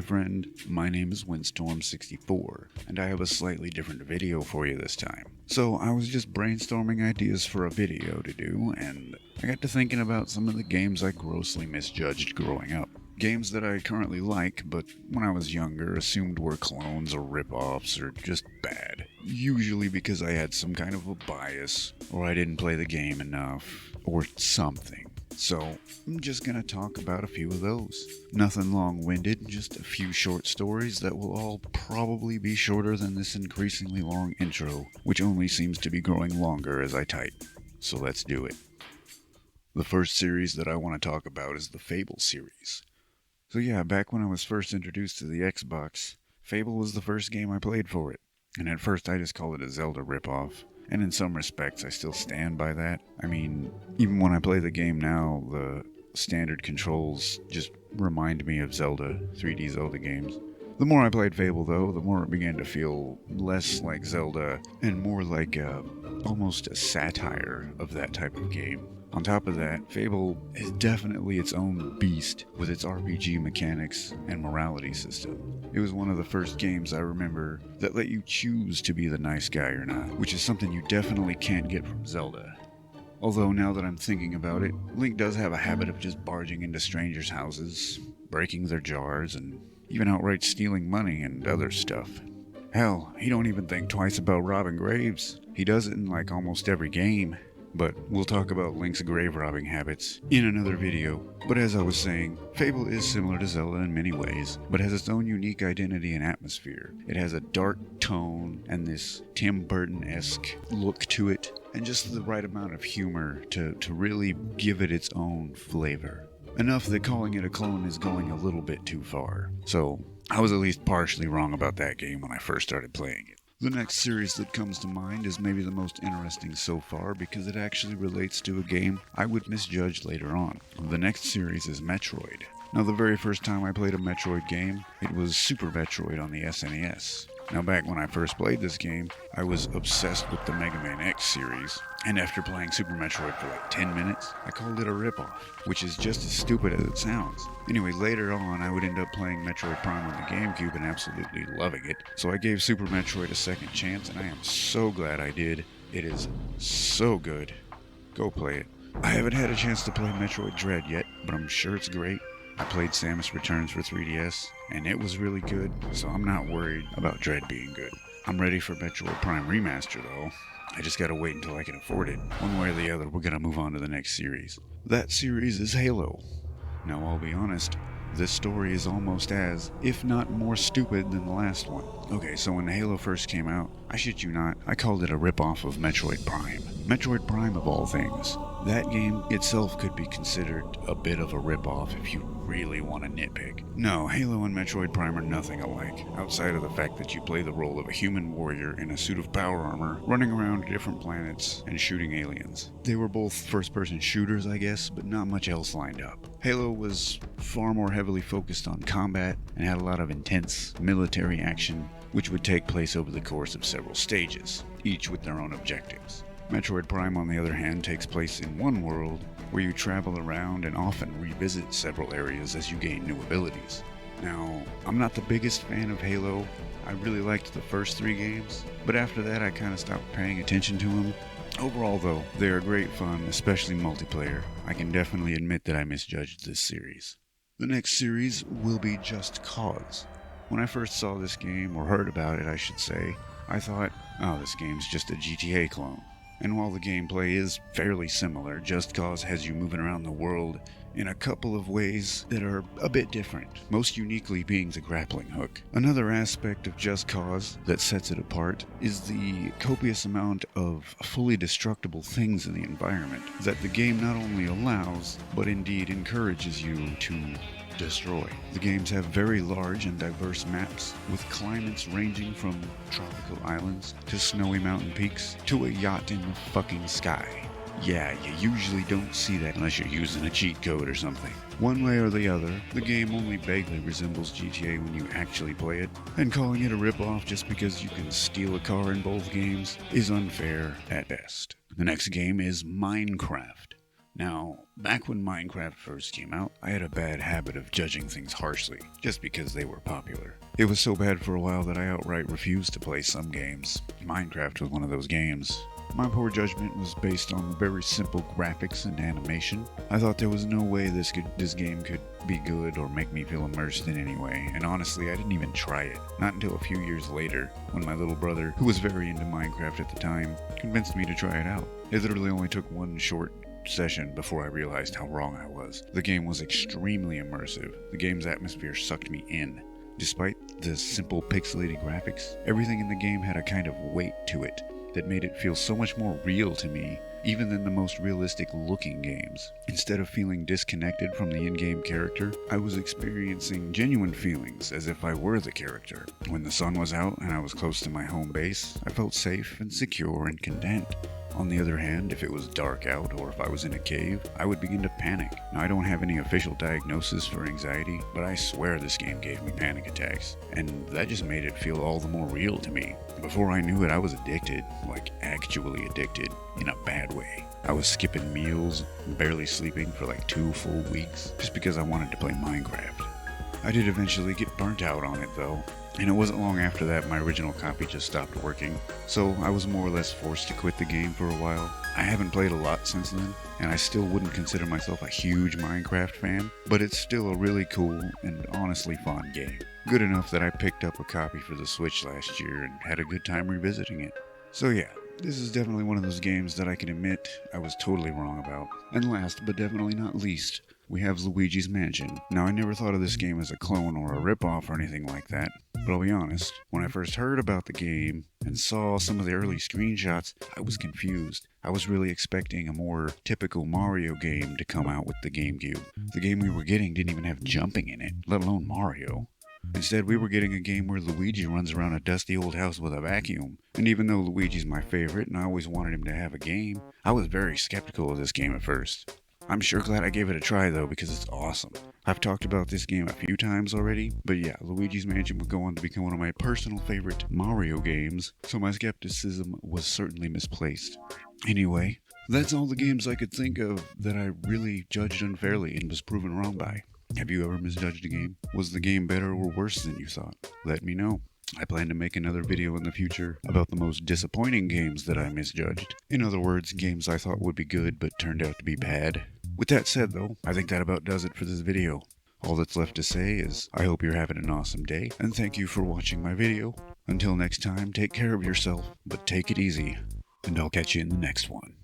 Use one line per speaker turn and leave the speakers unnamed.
my friend. My name is Windstorm64, and I have a slightly different video for you this time. So I was just brainstorming ideas for a video to do, and I got to thinking about some of the games I grossly misjudged growing up. Games that I currently like, but when I was younger assumed were clones or rip-offs or just bad. Usually because I had some kind of a bias, or I didn't play the game enough, or something. So, I'm just gonna talk about a few of those. Nothing long-winded, just a few short stories that will all probably be shorter than this increasingly long intro, which only seems to be growing longer as I type. So let's do it. The first series that I want to talk about is the Fable series. So yeah, back when I was first introduced to the Xbox, Fable was the first game I played for it. And at first I just called it a Zelda ripoff. And in some respects, I still stand by that. I mean, even when I play the game now, the standard controls just remind me of Zelda, 3D Zelda games. The more I played Fable, though, the more it began to feel less like Zelda and more like almost a satire of that type of game. On top of that, Fable is definitely its own beast with its RPG mechanics and morality system. It was one of the first games I remember that let you choose to be the nice guy or not, which is something you definitely can't get from Zelda. Although now that I'm thinking about it, Link does have a habit of just barging into strangers' houses, breaking their jars, and even outright stealing money and other stuff. Hell, he don't even think twice about robbing graves. He does it in like almost every game. But we'll talk about Link's grave robbing habits in another video. But as I was saying, Fable is similar to Zelda in many ways, but has its own unique identity and atmosphere. It has a dark tone and this Tim Burton-esque look to it, and just the right amount of humor to really give it its own flavor. Enough that calling it a clone is going a little bit too far. So, I was at least partially wrong about that game when I first started playing it. The next series that comes to mind is maybe the most interesting so far because it actually relates to a game I would misjudge later on. The next series is Metroid. Now, the very first time I played a Metroid game, it was Super Metroid on the SNES. Now, back when I first played this game, I was obsessed with the Mega Man X series, and after playing Super Metroid for like 10 minutes, I called it a ripoff, which is just as stupid as it sounds. Anyway, later on, I would end up playing Metroid Prime on the GameCube and absolutely loving it, so I gave Super Metroid a second chance, and I am so glad I did. It is so good. Go play it. I haven't had a chance to play Metroid Dread yet, but I'm sure it's great. I played Samus Returns for 3DS, and it was really good, so I'm not worried about Dread being good. I'm ready for Metroid Prime Remaster, though. I just gotta wait until I can afford it. One way or the other, we're gonna move on to the next series. That series is Halo. Now, I'll be honest, this story is almost as, if not more stupid than the last one. Okay, so when Halo first came out, I shit you not, I called it a ripoff of Metroid Prime. Metroid Prime of all things. That game itself could be considered a bit of a ripoff if you really want to nitpick. No, Halo and Metroid Prime are nothing alike, outside of the fact that you play the role of a human warrior in a suit of power armor, running around different planets and shooting aliens. They were both first-person shooters, I guess, but not much else lined up. Halo was far more heavily focused on combat and had a lot of intense military action, which would take place over the course of several stages, each with their own objectives. Metroid Prime, on the other hand, takes place in one world where you travel around and often revisit several areas as you gain new abilities. Now, I'm not the biggest fan of Halo. I really liked the first 3 games, but after that I kind of stopped paying attention to them. Overall, though, they are great fun, especially multiplayer. I can definitely admit that I misjudged this series. The next series will be Just Cause. When I first saw this game, or heard about it I should say, I thought, oh, this game's just a GTA clone. And while the gameplay is fairly similar, Just Cause has you moving around the world in a couple of ways that are a bit different, most uniquely being the grappling hook. Another aspect of Just Cause that sets it apart is the copious amount of fully destructible things in the environment that the game not only allows, but indeed encourages you to destroy. The games have very large and diverse maps, with climates ranging from tropical islands to snowy mountain peaks to a yacht in the fucking sky. Yeah, you usually don't see that unless you're using a cheat code or something. One way or the other, the game only vaguely resembles GTA when you actually play it, and calling it a ripoff just because you can steal a car in both games is unfair at best. The next game is Minecraft. Now, back when Minecraft first came out, I had a bad habit of judging things harshly, just because they were popular. It was so bad for a while that I outright refused to play some games. Minecraft was one of those games. My poor judgment was based on very simple graphics and animation. I thought there was no way this game could be good or make me feel immersed in any way, and honestly I didn't even try it. Not until a few years later, when my little brother, who was very into Minecraft at the time, convinced me to try it out. It literally only took one short session before I realized how wrong I was. The game was extremely immersive. The game's atmosphere sucked me in. Despite the simple pixelated graphics, everything in the game had a kind of weight to it that made it feel so much more real to me, even than the most realistic looking games. Instead of feeling disconnected from the in-game character, I was experiencing genuine feelings as if I were the character. When the sun was out and I was close to my home base, I felt safe and secure and content. On the other hand, if it was dark out or if I was in a cave, I would begin to panic. Now, I don't have any official diagnosis for anxiety, but I swear this game gave me panic attacks, and that just made it feel all the more real to me. Before I knew it, I was addicted, like actually addicted, in a bad way. I was skipping meals, barely sleeping for like 2 full weeks, just because I wanted to play Minecraft. I did eventually get burnt out on it though, and it wasn't long after that my original copy just stopped working, so I was more or less forced to quit the game for a while. I haven't played a lot since then, and I still wouldn't consider myself a huge Minecraft fan, but it's still a really cool and honestly fun game. Good enough that I picked up a copy for the Switch last year and had a good time revisiting it. So yeah, this is definitely one of those games that I can admit I was totally wrong about. And last, but definitely not least, we have Luigi's Mansion. Now, I never thought of this game as a clone or a ripoff or anything like that, but I'll be honest, when I first heard about the game and saw some of the early screenshots, I was confused. I was really expecting a more typical Mario game to come out with the GameCube. The game we were getting didn't even have jumping in it, let alone Mario. Instead, we were getting a game where Luigi runs around a dusty old house with a vacuum. And even though Luigi's my favorite and I always wanted him to have a game, I was very skeptical of this game at first. I'm sure glad I gave it a try though, because it's awesome. I've talked about this game a few times already, but yeah, Luigi's Mansion would go on to become one of my personal favorite Mario games, so my skepticism was certainly misplaced. Anyway, that's all the games I could think of that I really judged unfairly and was proven wrong by. Have you ever misjudged a game? Was the game better or worse than you thought? Let me know. I plan to make another video in the future about the most disappointing games that I misjudged. In other words, games I thought would be good but turned out to be bad. With that said though, I think that about does it for this video. All that's left to say is, I hope you're having an awesome day, and thank you for watching my video. Until next time, take care of yourself, but take it easy, and I'll catch you in the next one.